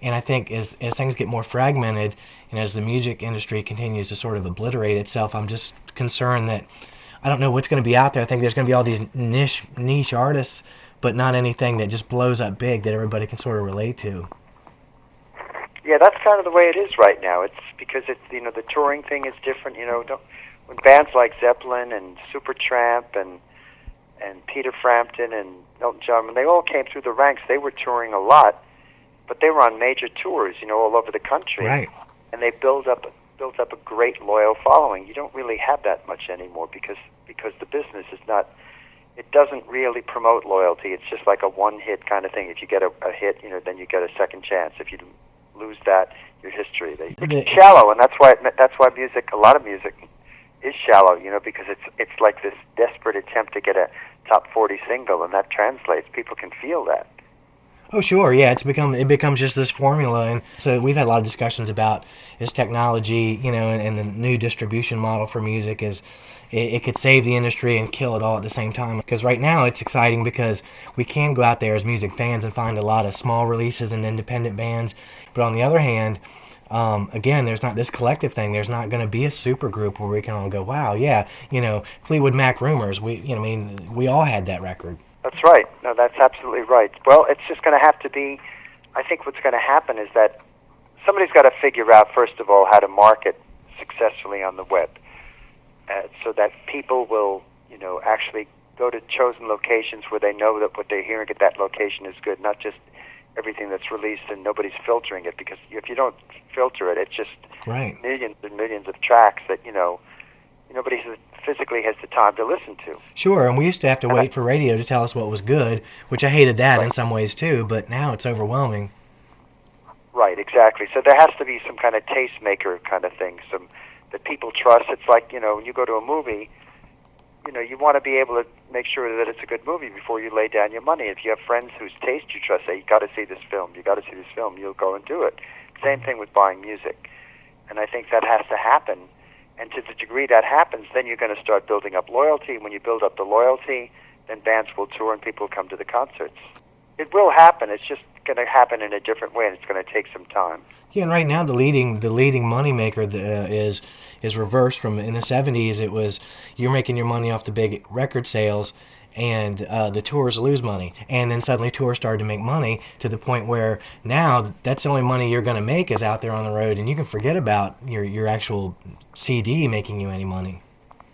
And I think as things get more fragmented and as the music industry continues to sort of obliterate itself, I'm just concerned that I don't know what's going to be out there. I think there's going to be all these niche artists, but not anything that just blows up big that everybody can sort of relate to. Yeah, that's kind of the way it is right now. It's because it's the touring thing is different. When bands like Zeppelin and Supertramp and Peter Frampton and Elton John, when they all came through the ranks, they were touring a lot, but they were on major tours, all over the country. Right. And they built up a great loyal following. You don't really have that much anymore because the business is not. It doesn't really promote loyalty. It's just like a one-hit kind of thing. If you get a hit, then you get a second chance. If you lose that, your history. It's shallow, and that's why music. A lot of music is shallow, because it's like this desperate attempt to get a top 40 single, and that translates. People can feel that. Oh, sure, yeah. It becomes just this formula, and so we've had a lot of discussions about this technology, and the new distribution model for music is it could save the industry and kill it all at the same time. Because right now it's exciting because we can go out there as music fans and find a lot of small releases and independent bands, but on the other hand, again, there's not this collective thing. There's not going to be a super group where we can all go, wow, yeah, Fleetwood Mac Rumors. We all had that record. That's right. No, that's absolutely right. Well, it's just going to have to be. I think what's going to happen is that somebody's got to figure out, first of all, how to market successfully on the web, so that people will, actually go to chosen locations where they know that what they're hearing at that location is good, not just everything that's released and nobody's filtering it. Because if you don't filter it, it's just right. Millions and millions of tracks that nobody physically has the time to listen to. Sure, and we used to have to wait for radio to tell us what was good, which I hated that right. in some ways too, but now it's overwhelming. Right, exactly. So there has to be some kind of tastemaker kind of thing, that people trust. It's like, when you go to a movie, you want to be able to make sure that it's a good movie before you lay down your money. If you have friends whose taste you trust, say, you got to see this film, you'll go and do it. Same thing with buying music. And I think that has to happen. And to the degree that happens, then you're going to start building up loyalty. When you build up the loyalty, then bands will tour and people will come to the concerts. It will happen. It's just going to happen in a different way, and it's going to take some time. Yeah, and right now the leading moneymaker is reversed from in the 70s. It was you're making your money off the big record sales, and the tours lose money. And then suddenly tours started to make money to the point where now that's the only money you're going to make is out there on the road, and you can forget about your actual CD making you any money.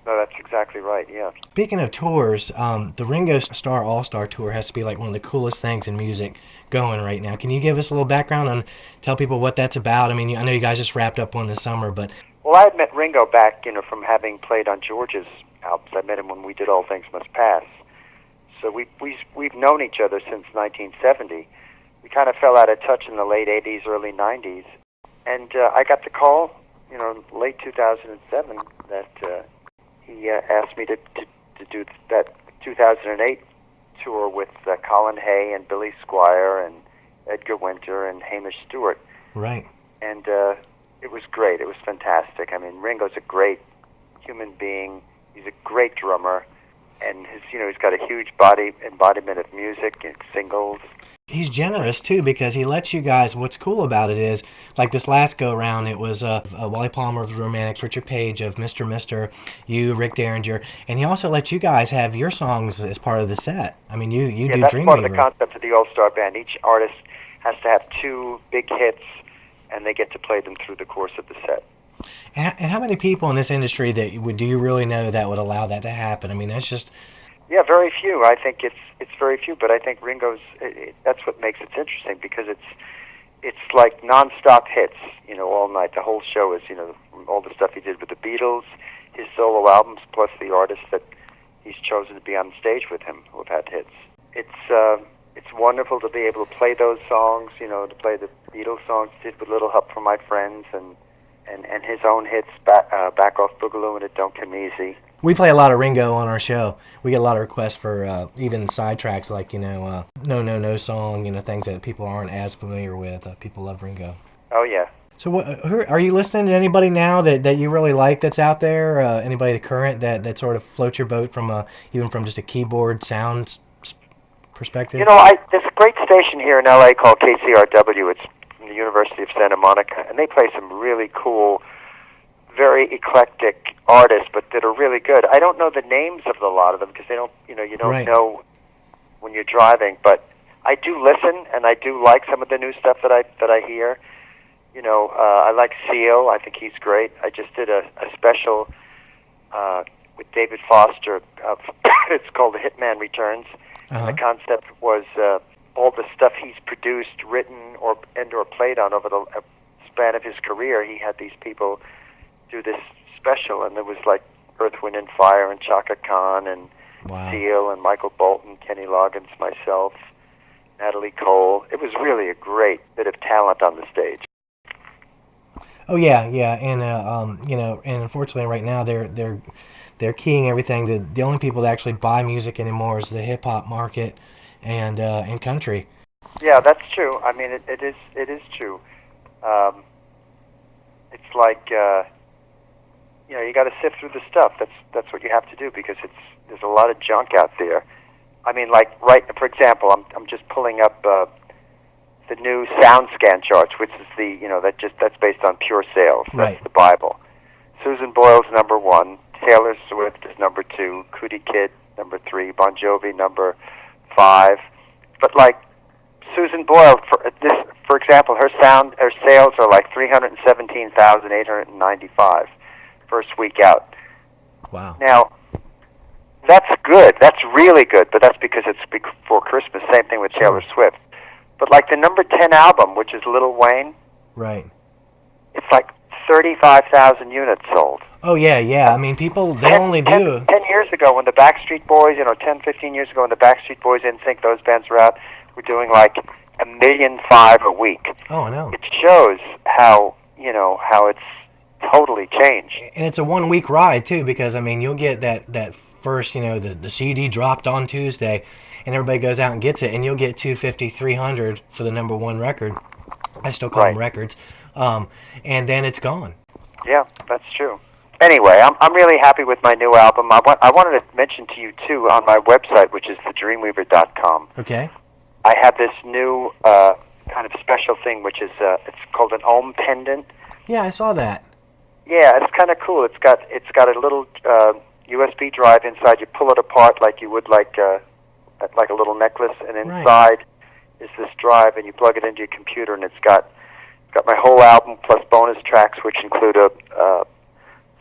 No, that's exactly right, yeah. Speaking of tours, the Ringo Starr All-Star Tour has to be like one of the coolest things in music going right now. Can you give us a little background and tell people what that's about? I mean, I know you guys just wrapped up one this summer, but... Well, I had met Ringo back, from having played on George's albums. I met him when we did All Things Must Pass. So we've known each other since 1970. We kind of fell out of touch in the late 80s, early 90s. And I got the call, late 2007, that he asked me to do that 2008 tour with Colin Hay and Billy Squier and Edgar Winter and Hamish Stewart. Right. And it was great. It was fantastic. I mean, Ringo's a great human being. He's a great drummer. And he's got a huge embodiment of music and singles. He's generous too because he lets you guys. What's cool about it is, like this last go round, it was Wally Palmer of the Romantics, Richard Page of Mr. Mister, you, Rick Derringer, and he also lets you guys have your songs as part of the set. I mean, you do that's Dreamweaver. Part of the concept of the All-Star Band. Each artist has to have 2 big hits, and they get to play them through the course of the set. And how many people in this industry do you really know that would allow that to happen? I mean, that's just... Yeah, very few. I think it's very few, but I think Ringo's, that's what makes it interesting, because it's like non-stop hits, all night. The whole show is, all the stuff he did with the Beatles, his solo albums, plus the artists that he's chosen to be on stage with him who have had hits. It's wonderful to be able to play those songs, to play the Beatles songs, did with little help from my friends, and his own hits, Back Off Boogaloo and It Don't Come Easy. We play a lot of Ringo on our show. We get a lot of requests for even sidetracks like, No No song, things that people aren't as familiar with. People love Ringo. Oh, yeah. So are you listening to anybody now that you really like that's out there? Anybody current that sort of floats your boat from even from just a keyboard sound perspective? There's a great station here in L.A. called KCRW. It's from the University of Santa Monica, and they play some really cool, very eclectic artists, but that are really good. I don't know the names of a lot of them because they don't, you don't Right. know when you're driving. But I do listen, and I do like some of the new stuff that I hear. I like Seal. I think he's great. I just did a special with David Foster. It's called The Hitman Returns. Uh-huh. And the concept was all the stuff he's produced, written, or played on over the span of his career. He had these people do this special, and there was like Earth, Wind, and Fire, and Chaka Khan, and Wow. Seal, and Michael Bolton, Kenny Loggins, myself, Natalie Cole. It was really a great bit of talent on the stage. Oh yeah, yeah, and and unfortunately, right now they're keying everything to the only people that actually buy music anymore is the hip hop market and country. Yeah, that's true. I mean, it is true. It's like you got to sift through the stuff. That's what you have to do because there's a lot of junk out there. I mean, like for example, I'm just pulling up the new SoundScan charts, which is that's based on pure sales. That's Right. the Bible. Susan Boyle's number 1, Taylor Swift is number 2, Cootie Kid number 3, Bon Jovi number 5. But like Susan Boyle, for example, her sales are like 317,895 first week out. Wow. Now, that's good. That's really good, but that's because it's before Christmas. Same thing with Taylor Swift. But like the number 10 album, which is Lil Wayne, Right. it's like 35,000 units sold. Oh yeah, yeah. I mean, people they only do 10 years ago when the Backstreet Boys, 10, 15 years ago when the Backstreet Boys, NSYNC, those bands were out, were doing like 1.5 million a week. Oh, I know. It shows how it's totally changed. And it's a 1 week ride too, because I mean, you'll get that first, the CD dropped on Tuesday, and everybody goes out and gets it, and you'll get 250, 300 for the number 1 record. I still call them records. And then it's gone. Yeah, that's true. Anyway, I'm really happy with my new album. I wanted to mention to you too on my website, which is thedreamweaver.com. Okay. I have this new kind of special thing, which is it's called an ohm pendant. Yeah, I saw that. Yeah, it's kind of cool. It's got a little USB drive inside. You pull it apart like you would like a little necklace, and inside is this drive, and you plug it into your computer, and it's got my whole album plus bonus tracks, which include a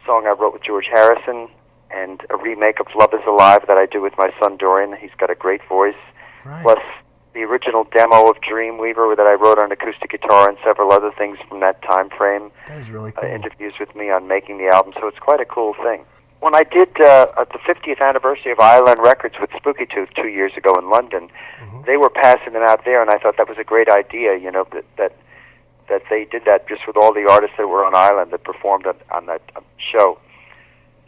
song I wrote with George Harrison and a remake of Love Is Alive that I do with my son Dorian. He's got a great voice. Right. Plus the original demo of Dreamweaver that I wrote on acoustic guitar and several other things from that time frame. That is really cool. Interviews with me on making the album, so it's quite a cool thing. When I did at the 50th anniversary of Island Records with Spooky Tooth 2 years ago in London, they were passing them out there, and I thought that was a great idea, that they did that just with all the artists that were on Island that performed on that show.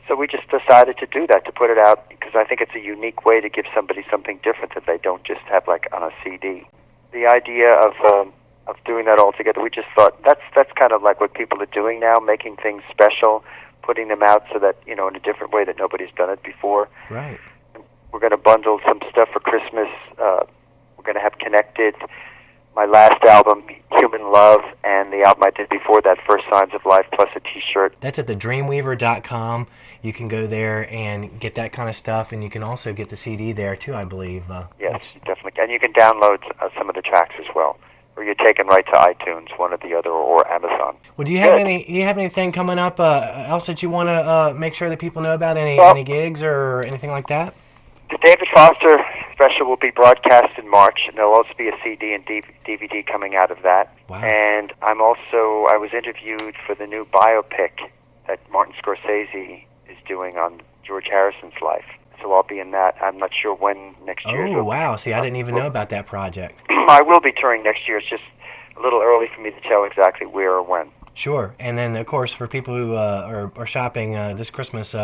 So we just decided to do that, to put it out, because I think it's a unique way to give somebody something different that they don't just have like on a CD. The idea of doing that all together, we just thought that's kind of like what people are doing now, making things special, putting them out so that, in a different way that nobody's done it before. Right. We're going to bundle some stuff for Christmas. We're going to have Connected, my last album, Human Love, and the album I did before that, First Signs of Life, plus a T-shirt. That's at thedreamweaver.com. You can go there and get that kind of stuff, and you can also get the CD there too, I believe. Yes, definitely. And you can download some of the tracks as well. Or you're taken right to iTunes, one or the other, or Amazon. Well, do you have anything coming up else that you want to make sure that people know about? Any gigs or anything like that? The David Foster special will be broadcast in March, and there'll also be a CD and DVD coming out of that. Wow. And I was interviewed for the new biopic that Martin Scorsese is doing on George Harrison's life. So I'll be in that. I'm not sure when next year. Oh, wow. See, I didn't even know about that project. I will be touring next year. It's just a little early for me to tell exactly where or when. Sure. And then, of course, for people who are shopping this Christmas,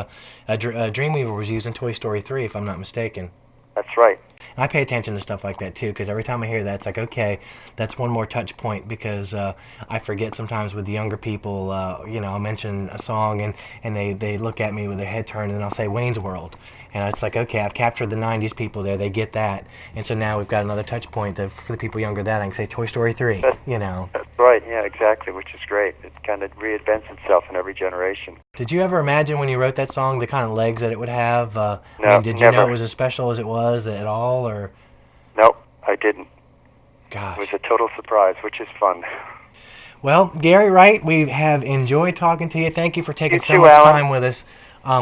Dreamweaver was using Toy Story 3, if I'm not mistaken. That's right. And I pay attention to stuff like that too, because every time I hear that, it's like, okay, that's one more touch point. Because I forget sometimes with the younger people, I'll mention a song and they look at me with their head turned, and I'll say Wayne's World, and it's like, okay, I've captured the '90s people there. They get that, and so now we've got another touch point that for the people younger than that, I can say Toy Story 3. That's right. Yeah, exactly. Which is great. It kind of reinvents itself in every generation. Did you ever imagine when you wrote that song the kind of legs that it would have? I No, mean, did you know never. it was as special as it was at all, or? Nope, I didn't. Gosh. It was a total surprise, which is fun. Well, Gary Wright, we have enjoyed talking to you. Thank you for taking You so too, much Alan. time with us.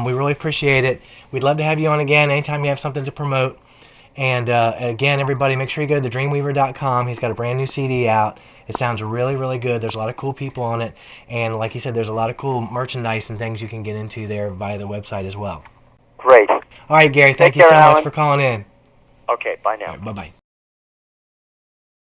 We really appreciate it. We'd love to have you on again anytime you have something to promote. And again, everybody, make sure you go to thedreamweaver.com. He's got a brand new CD out. It sounds really, really good. There's a lot of cool people on it. And like he said, there's a lot of cool merchandise and things you can get into there via the website as well. Great. All right, Gary, thank Take you care, so much Alan. for calling in. Okay, bye now. All right, bye-bye.